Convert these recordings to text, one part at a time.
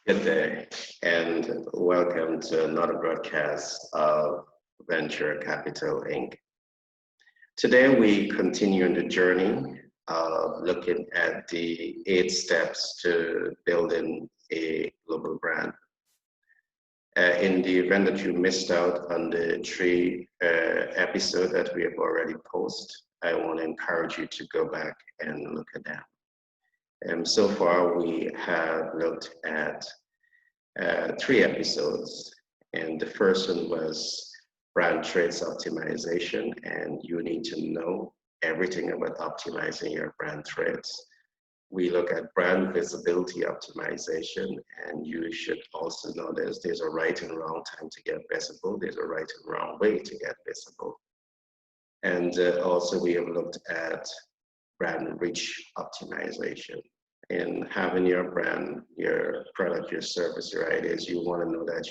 Good day, and welcome to another broadcast of Venture Capital Inc. Today, we continue on the journey of looking at the 8 steps to building a global brand. In the event that you missed out on the 3 episode that we have already posted, I want to encourage you to go back and look at them. So far, we have looked at 3 episodes, and the first one was brand traits optimization, and you need to know everything about optimizing your brand traits. We look at brand visibility optimization, and you should also know there's a right and wrong time to get visible, there's a right and wrong way to get visible. And also we have looked at brand reach optimization. In having your brand, your product, your service, your ideas, you want to know that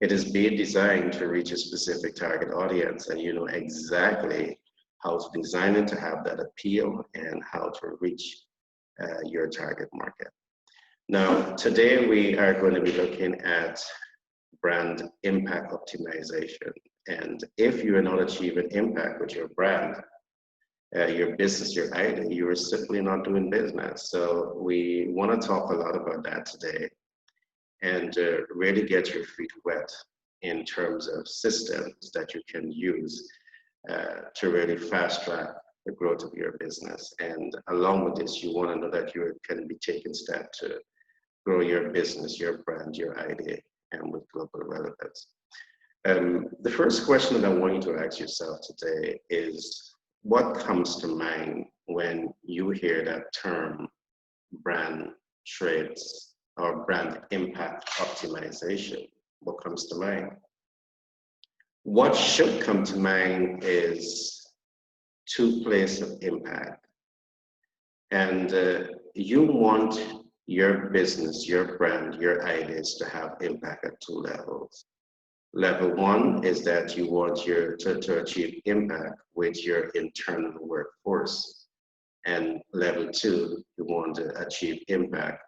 it is being designed to reach a specific target audience, and you know exactly how to design it to have that appeal and how to reach your target market. Now, today we are going to be looking at brand impact optimization. And if you are not achieving impact with your brand, your business, your idea, you are simply not doing business. So we want to talk a lot about that today and really get your feet wet in terms of systems that you can use to really fast track the growth of your business. And along with this, you want to know that you can be taking steps to grow your business, your brand, your idea, and with global relevance. The first question that I want you to ask yourself today is, what comes to mind when you hear that term brand traits or brand impact optimization? What comes to mind? What should come to mind is 2 places of impact. And you want your business, your brand, your ideas to have impact at 2 levels. Level 1 is that you want to achieve impact with your internal workforce. And level 2, you want to achieve impact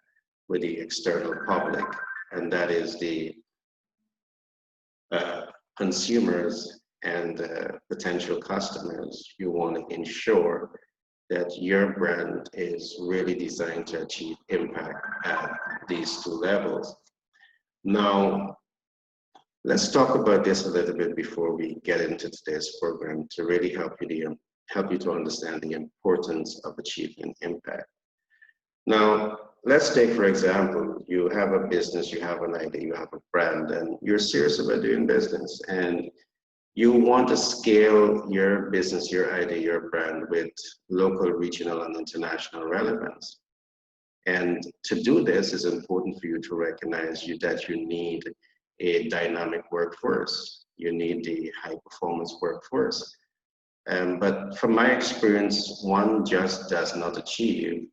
with the external public. And that is the consumers and potential customers. You want to ensure that your brand is really designed to achieve impact at these 2 levels. Now, let's talk about this a little bit before we get into today's program to really help you to understand the importance of achieving impact. Now, let's take, for example, you have a business, you have an idea, you have a brand, and you're serious about doing business, and you want to scale your business, your idea, your brand with local, regional, and international relevance. And to do this, it's important for you to recognize that you need a dynamic workforce. You need the high performance workforce. But from my experience, one just does not achieve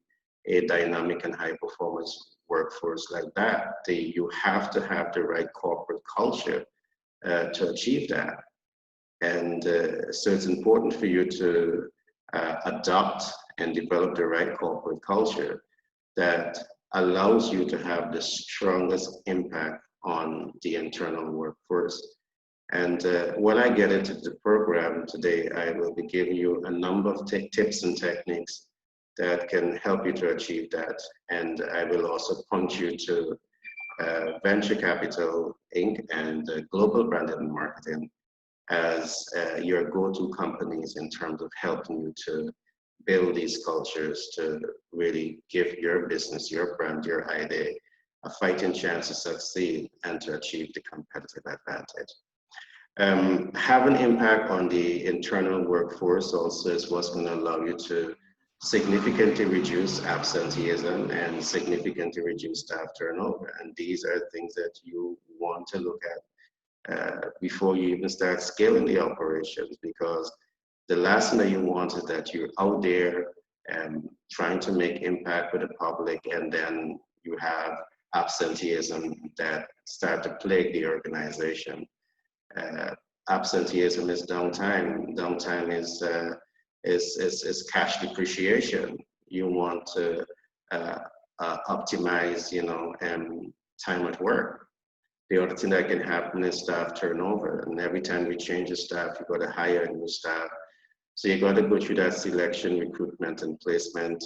a dynamic and high performance workforce like that. You have to have the right corporate culture to achieve that. And so it's important for you to adopt and develop the right corporate culture that allows you to have the strongest impact on the internal workforce. And when I get into the program today, I will be giving you a number of tips and techniques that can help you to achieve that. And I will also point you to Venture Capital Inc. and Global Brand and Marketing as your go-to companies in terms of helping you to build these cultures to really give your business, your brand, your idea a fighting chance to succeed and to achieve the competitive advantage. Having impact on the internal workforce also is what's going to allow you to significantly reduce absenteeism and significantly reduce staff turnover. And these are things that you want to look at before you even start scaling the operations, because the last thing that you want is that you're out there trying to make impact with the public, and then you have absenteeism that start to plague the organization. Absenteeism is downtime. Downtime is cash depreciation. You want to optimize, time at work. The other thing that can happen is staff turnover. And every time we change the staff, you got to hire a new staff. So you got to go through that selection, recruitment, and placement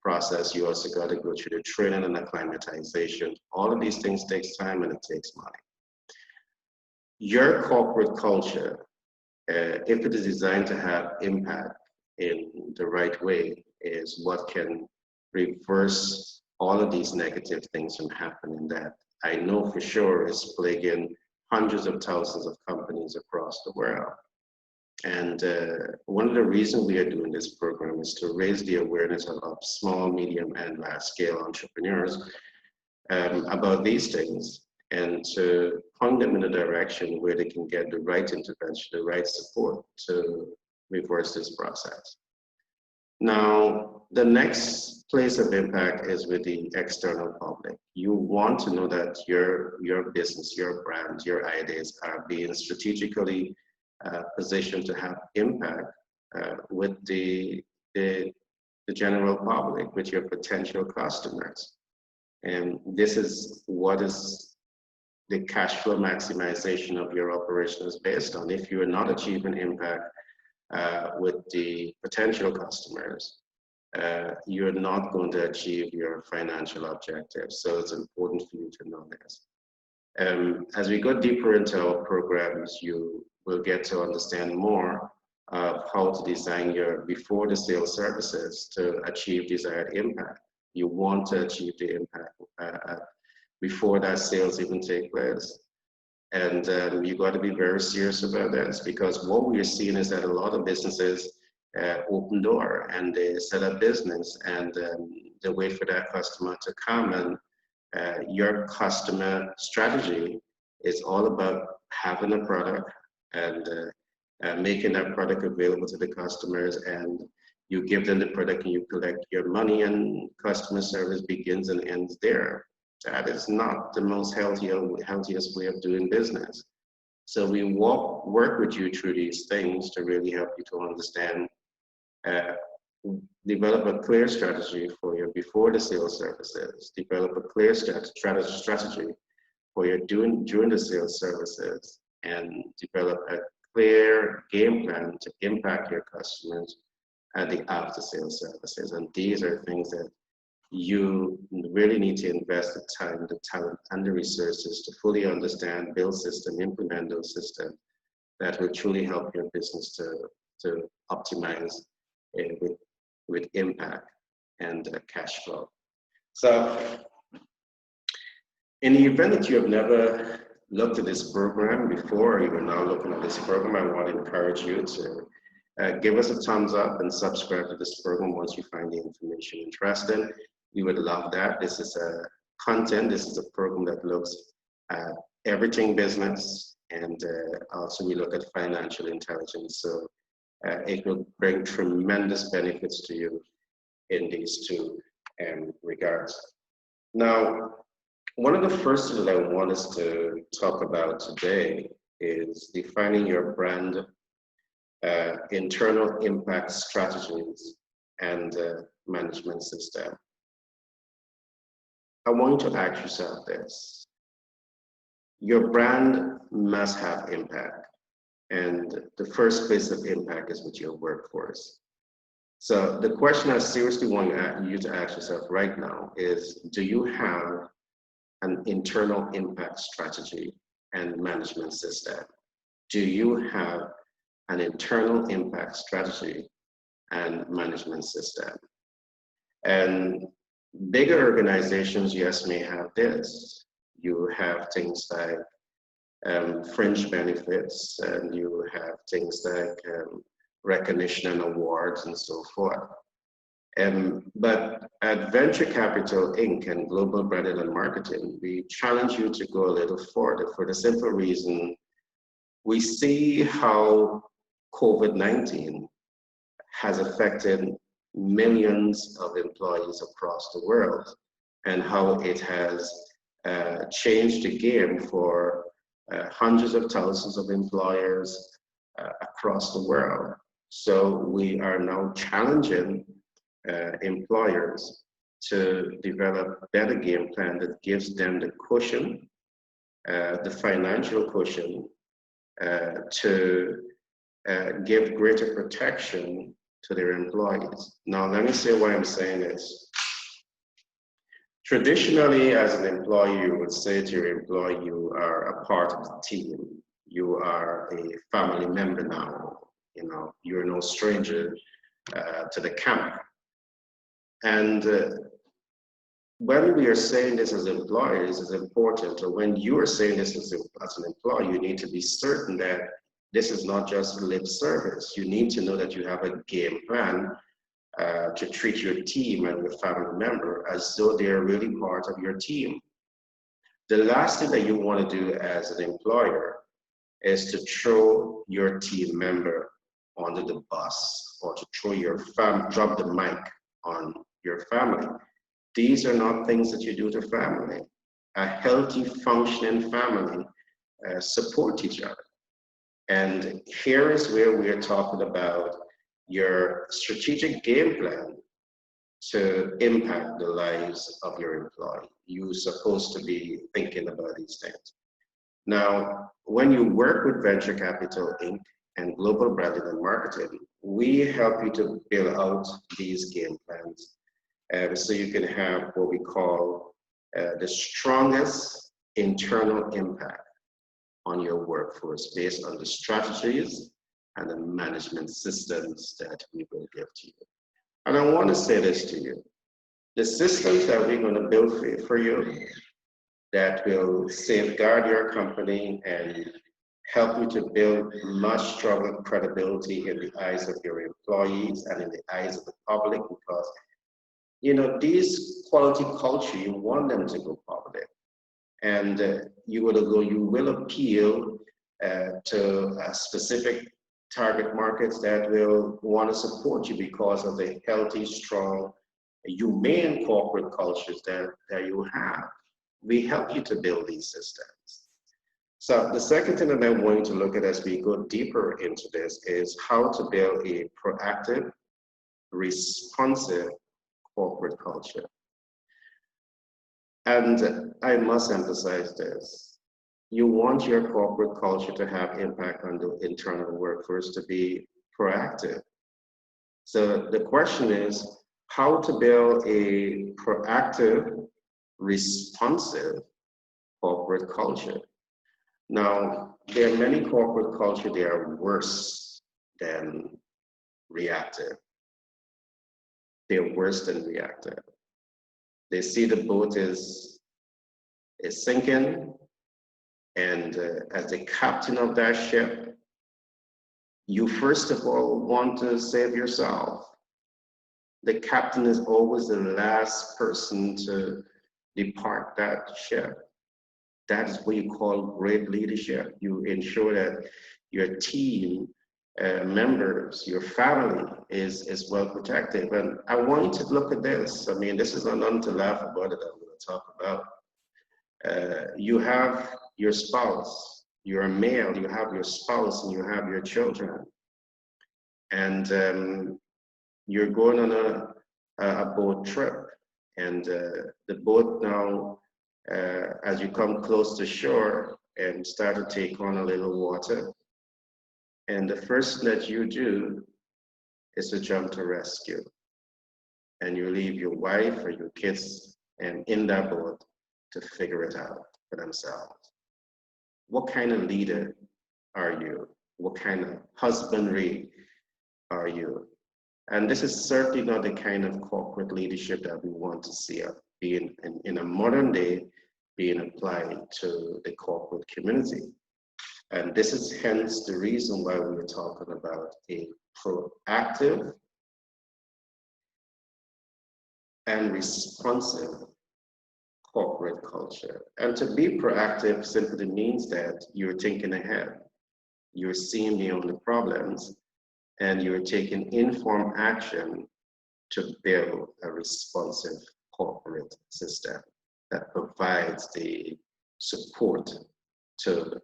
process. You also got to go through the training and acclimatization. All of these things takes time and it takes money. Your corporate culture, if it is designed to have impact in the right way, is what can reverse all of these negative things from happening that I know for sure is plaguing hundreds of thousands of companies across the world. And one of the reasons we are doing this program is to raise the awareness of small, medium, and large scale entrepreneurs about these things, and to point them in a direction where they can get the right intervention, the right support to reverse this process. Now, the next place of impact is with the external public. You want to know that your business, your brand, your ideas are being strategically positioned to have impact with the general public, with your potential customers. And this is what is the cash flow maximization of your operation is based on. If you are not achieving impact with the potential customers, you're not going to achieve your financial objectives. So it's important for you to know this. As we go deeper into our programs, you will get to understand more of how to design your before the sale services to achieve desired impact. You want to achieve the impact before that sales even take place. And you got to be very serious about this, because what we are seeing is that a lot of businesses open door and they set up business and they wait for that customer to come. And your customer strategy is all about having a product and making that product available to the customers, and you give them the product and you collect your money, and customer service begins and ends there. That is not the most healthiest way of doing business. So we work with you through these things to really help you to understand, develop a clear strategy for your before the sales services, develop a clear strategy for your during the sales services, and develop a clear game plan to impact your customers at the after sales services. And these are things that you really need to invest the time, the talent, and the resources to fully understand, build system, implement those systems that will truly help your business to optimize with impact and cash flow. So in the event that you have never looked at this program before, or you're now looking at this program, I want to encourage you to give us a thumbs up and subscribe to this program once you find the information interesting. We would love that. This is a content. This is a program that looks at everything business, and also we look at financial intelligence. So it will bring tremendous benefits to you in these two regards. Now, one of the first things that I want us to talk about today is defining your brand internal impact strategies and management system. I want you to ask yourself this. Your brand must have impact, and the first place of impact is with your workforce. So the question I seriously want you to ask yourself right now is, do you have an internal impact strategy and management system? Do you have an internal impact strategy and management system? And bigger organizations, yes, may have this. You have things like fringe benefits, and you have things like recognition and awards and so forth. But at Venture Capital Inc. and Global Branding and Marketing, we challenge you to go a little further for the simple reason we see how COVID-19 has affected millions of employees across the world, and how it has changed the game for hundreds of thousands of employers across the world. So we are now challenging employers to develop a better game plan that gives them the cushion, the financial cushion, to give greater protection to their employees. Now, let me say why I'm saying this. Traditionally, as an employee, you would say to your employee, you are a part of the team. You are a family member now. You know, you're no stranger to the camp. And when we are saying this as employers, it's important, or when you are saying this as an employee, you need to be certain that this is not just lip service. You need to know that you have a game plan to treat your team and your family member as though they're really part of your team. The last thing that you want to do as an employer is to throw your team member under the bus or to throw your drop the mic on your family. These are not things that you do to family. A healthy, functioning family support each other. And here is where we are talking about your strategic game plan to impact the lives of your employee. You're supposed to be thinking about these things. Now, when you work with Venture Capital Inc. and Global Branding and Marketing, we help you to build out these game plans so you can have what we call the strongest internal impact on your workforce based on the strategies and the management systems that we will give to you. And I want to say this to you. The systems that we're going to build for you that will safeguard your company and help you to build much stronger credibility in the eyes of your employees and in the eyes of the public, because you know, these quality culture, you want them to go public. And you will appeal to specific target markets that will want to support you because of the healthy, strong, humane corporate cultures that you have. We help you to build these systems. So the second thing that I'm going to look at as we go deeper into this is how to build a proactive, responsive corporate culture. And I must emphasize this. You want your corporate culture to have impact on the internal workforce, to be proactive. So the question is how to build a proactive, responsive corporate culture. Now, there are many corporate cultures that are worse than reactive. They're worse than reactive. They see the boat is sinking, and as the captain of that ship, you first of all want to save yourself. The captain is always the last person to depart that ship. That is what you call great leadership. You ensure that your team members, your family is well protected. And I want you to look at this. I mean, this is not nothing to laugh about that I'm going to talk about. You have your spouse, you're a male, you have your spouse and you have your children. And you're going on a boat trip. And the boat now, as you come close to shore and start to take on a little water, and the first thing that you do is to jump to rescue. And you leave your wife or your kids and in that boat to figure it out for themselves. What kind of leader are you? What kind of husbandry are you? And this is certainly not the kind of corporate leadership that we want to see being in a modern day being applied to the corporate community. And this is hence the reason why we're talking about a proactive and responsive corporate culture. And to be proactive simply means that you're thinking ahead, you're seeing beyond the problems, and you're taking informed action to build a responsive corporate system that provides the support to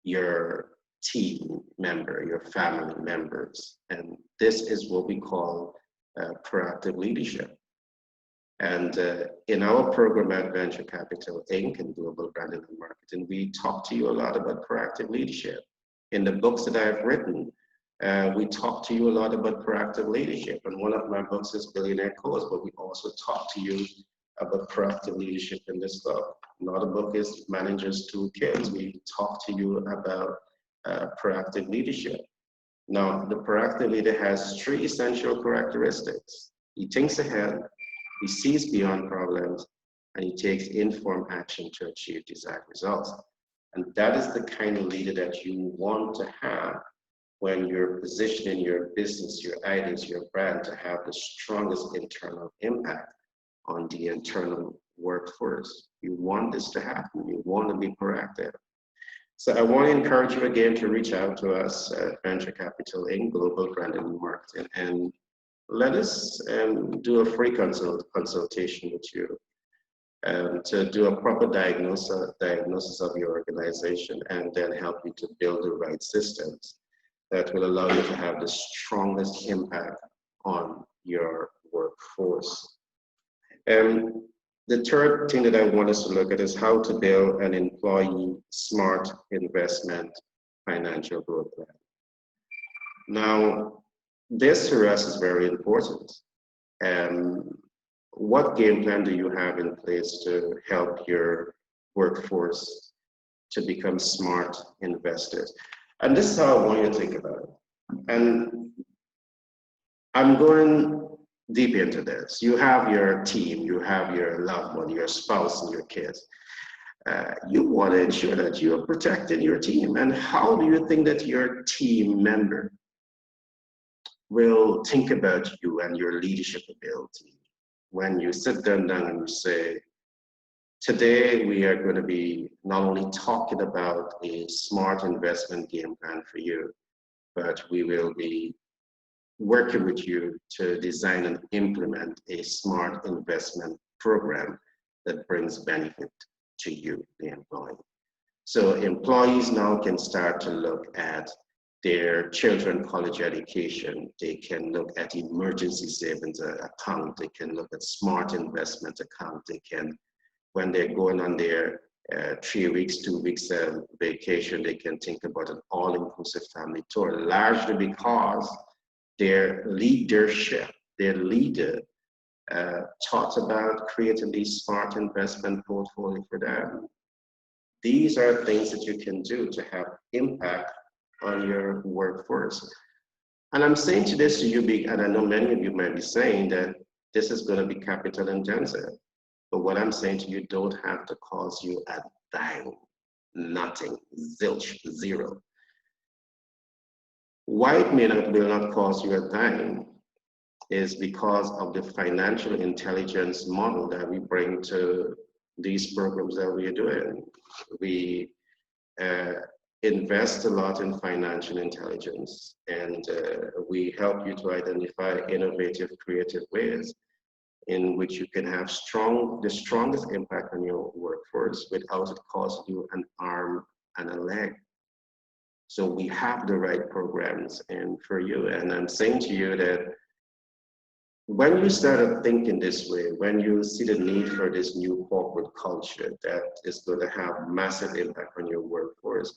your team member, your family members. And this is what we call proactive leadership. And in our program at Venture Capital Inc. and Global Branding and Marketing, we talk to you a lot about proactive leadership. In the books that I've written, we talk to you a lot about proactive leadership. And one of my books is Billionaire Course, but we also talk to you about proactive leadership in this book. Another book is Managers Toolkits. We talk to you about proactive leadership. Now, the proactive leader has three essential characteristics. He thinks ahead, he sees beyond problems, and he takes informed action to achieve desired results. And that is the kind of leader that you want to have when you're positioning your business, your ideas, your brand to have the strongest internal impact on the internal workforce. You want this to happen. You want to be proactive. So I want to encourage you again to reach out to us at Venture Capital Inc. Global Branding and Marketing, and let us do a free consultation with you to do a proper diagnosis of your organization, and then help you to build the right systems that will allow you to have the strongest impact on your workforce. The third thing that I want us to look at is how to build an employee smart investment financial growth plan. Now, this for us is very important. What game plan do you have in place to help your workforce to become smart investors? And this is how I want you to think about it. And I'm going deep into this. You have your team, you have your loved one, your spouse, and your kids. You want to ensure that you are protecting your team. And how do you think that your team member will think about you and your leadership ability when you sit them down and you say, today we are going to be not only talking about a smart investment game plan for you, but we will be working with you to design and implement a smart investment program that brings benefit to you, the employee. So employees now can start to look at their children's college education. They can look at emergency savings account. They can look at smart investment account. They can, when they're going on their 3 weeks, 2 weeks vacation, they can think about an all-inclusive family tour, largely because their leadership, their leader thought about creating these smart investment portfolio for them. These are things that you can do to have impact on your workforce. And I'm saying to this to you, and I know many of you might be saying that this is going to be capital intensive. But what I'm saying to you don't have to cost you a dime, nothing, zilch, zero. Why it will not cost you a dime is because of the financial intelligence model that we bring to these programs that we are doing. We invest a lot in financial intelligence, and we help you to identify innovative, creative ways in which you can have the strongest impact on your workforce without it costing you an arm and a leg. So we have the right programs and for you. And I'm saying to you that when you start thinking this way, when you see the need for this new corporate culture that is going to have massive impact on your workforce,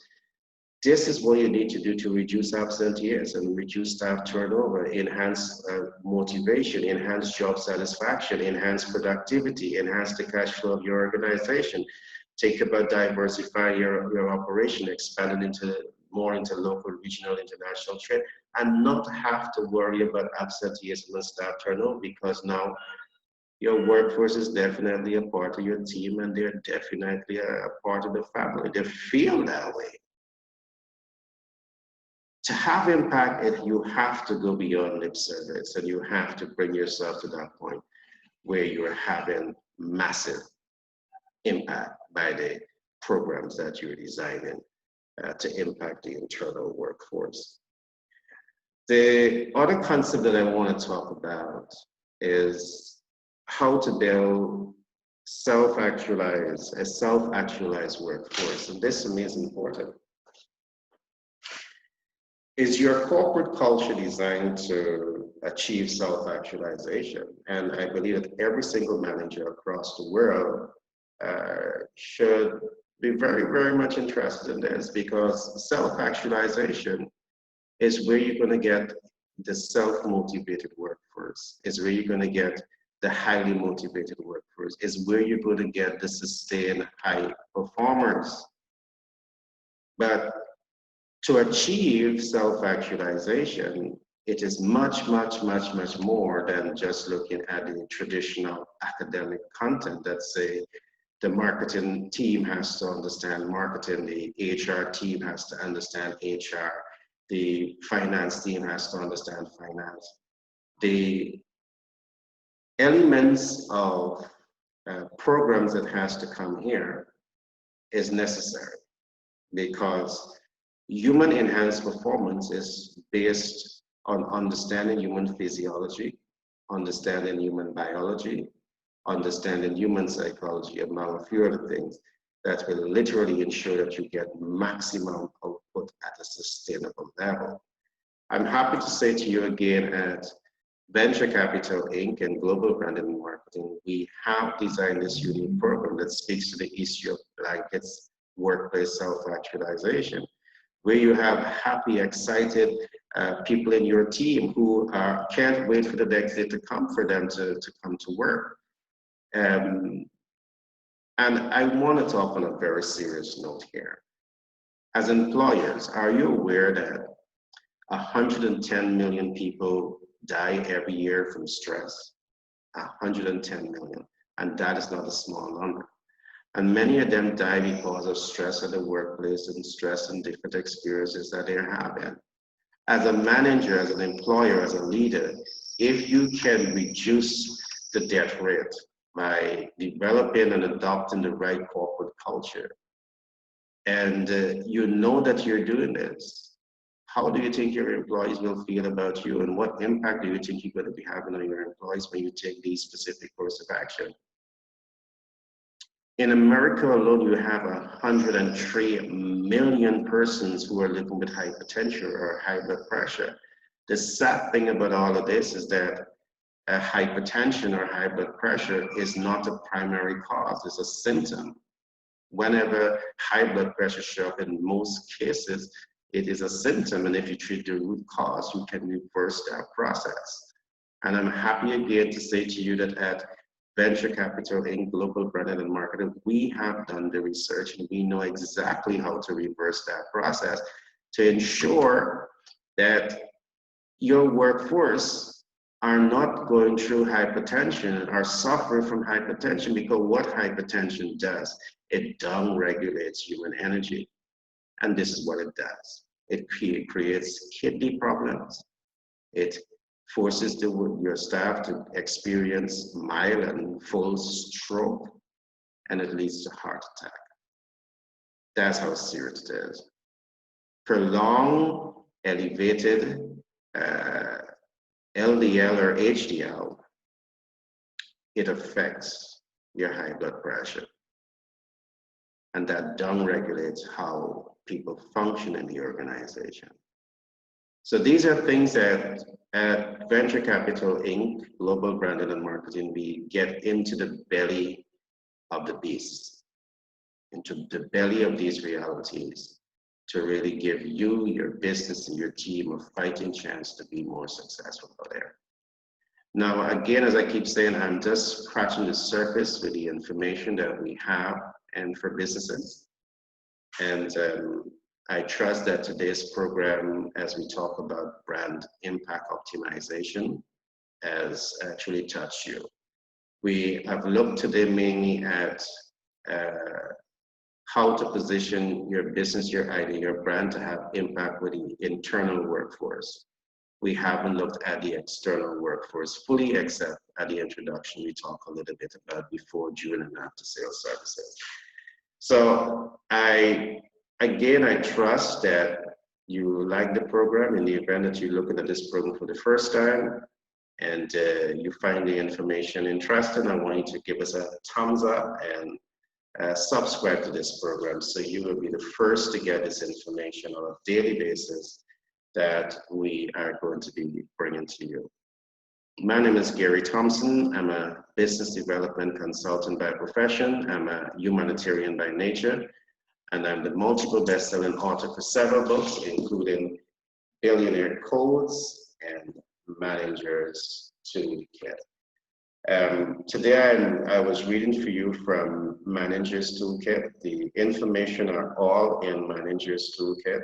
this is what you need to do to reduce absenteeism, reduce staff turnover, enhance motivation, enhance job satisfaction, enhance productivity, enhance the cash flow of your organization. Think about diversifying your operation, expanding more into local, regional, international trade, and not have to worry about absenteeism and staff turnover, because now your workforce is definitely a part of your team and they're definitely a part of the family. They feel that way. To have impact, you have to go beyond lip service, and you have to bring yourself to that point where you're having massive impact by the programs that you're designing to impact the internal workforce. The other concept that I want to talk about is how to build a self-actualized workforce. And this to me is important. Is your corporate culture designed to achieve self-actualization? And I believe that every single manager across the world should be very, very much interested in this, because self-actualization is where you're going to get the self-motivated workforce, is where you're going to get the highly motivated workforce, is where you're going to get the sustained high performers. But to achieve self-actualization, it is much, much, much, much more than just looking at the traditional academic content that say the marketing team has to understand marketing, the HR team has to understand HR, the finance team has to understand finance. The elements of programs that has to come here is necessary, because human enhanced performance is based on understanding human physiology, understanding human biology, understanding human psychology, among a few other things that will literally ensure that you get maximum output at a sustainable level. I'm happy to say to you again, at Venture Capital Inc. and Global Branding and Marketing, we have designed this unique program that speaks to the issue of blankets workplace self-actualization, where you have happy, excited people in your team who can't wait for the next day to come for them to come to work. And I want to talk on a very serious note here. As employers, are you aware that 110 million people die every year from stress? 110 million. And that is not a small number. And many of them die because of stress at the workplace and stress and different experiences that they're having. As a manager, as an employer, as a leader, if you can reduce the death rate by developing and adopting the right corporate culture, and you know that you're doing this, how do you think your employees will feel about you, and what impact do you think you're going to be having on your employees when you take these specific course of action? In America alone, you have 103 million persons who are living with hypertension or high blood pressure. The sad thing about all of this is that hypertension or high blood pressure is not a primary cause, it's a symptom. Whenever high blood pressure shows up, in most cases, it is a symptom, and if you treat the root cause, you can reverse that process. And I'm happy again to say to you that at Venture Capital Inc. Global Branding and Marketing, we have done the research and we know exactly how to reverse that process to ensure that your workforce are not going through hypertension or suffering from hypertension, because what hypertension does, it down-regulates human energy. And this is what it does. It creates kidney problems. It forces your staff to experience mild and full stroke, and it leads to heart attack. That's how serious it is. Prolonged elevated LDL or HDL, it affects your high blood pressure. And that down-regulates how people function in the organization. So these are things that at Venture Capital Inc., Global Branding and Marketing, we get into the belly of the beast, into the belly of these realities, to really give you, your business, and your team a fighting chance to be more successful out there. Now, again, as I keep saying, I'm just scratching the surface with the information that we have and for businesses. And I trust that today's program, as we talk about brand impact optimization, has actually touched you. We have looked today mainly at how to position your business, your idea, your brand to have impact with the internal workforce. We haven't looked at the external workforce fully, except at the introduction we talk a little bit about before, during, and after sales services. So I trust that you like the program. In the event that you're looking at this program for the first time and you find the information interesting, I want you to give us a thumbs up and subscribe to this program, so you will be the first to get this information on a daily basis that we are going to be bringing to you. My name is Gary Thompson. I'm a business development consultant by profession. I'm a humanitarian by nature, and I'm the multiple best-selling author for several books, including Billionaire Codes and Managers Toolkit. Today I was reading for you from Managers Toolkit. The information are all in Managers Toolkit.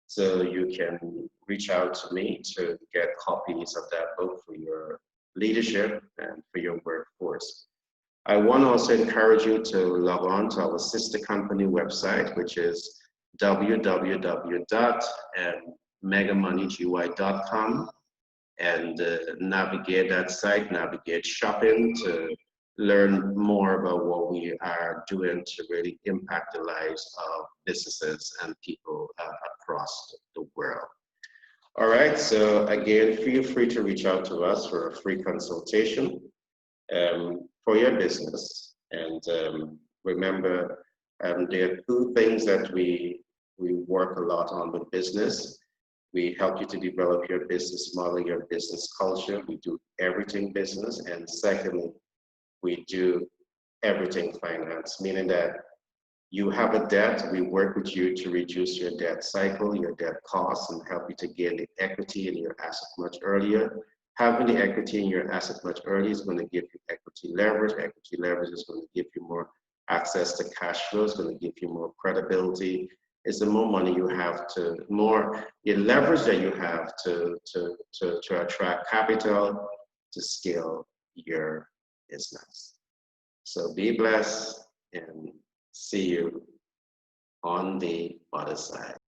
So you can reach out to me to get copies of that book for your leadership and for your workforce. I want to also encourage you to log on to our sister company website, which is www.megamoneygy.com, and navigate that site, navigate shopping to learn more about what we are doing to really impact the lives of businesses and people across the world. All right, so again, feel free to reach out to us for a free consultation for your business. And remember, there are two things that we work a lot on with business. We help you to develop your business model, your business culture. We do everything business. And secondly, we do everything finance, meaning that you have a debt, we work with you to reduce your debt cycle, your debt costs, and help you to gain the equity in your asset much earlier. Having the equity in your asset much earlier is going to give you equity leverage. Equity leverage is going to give you more access to cash flow, it's going to give you more credibility. It's the more money you have to, more the leverage that you have to attract capital to scale your business. So be blessed and see you on the other side.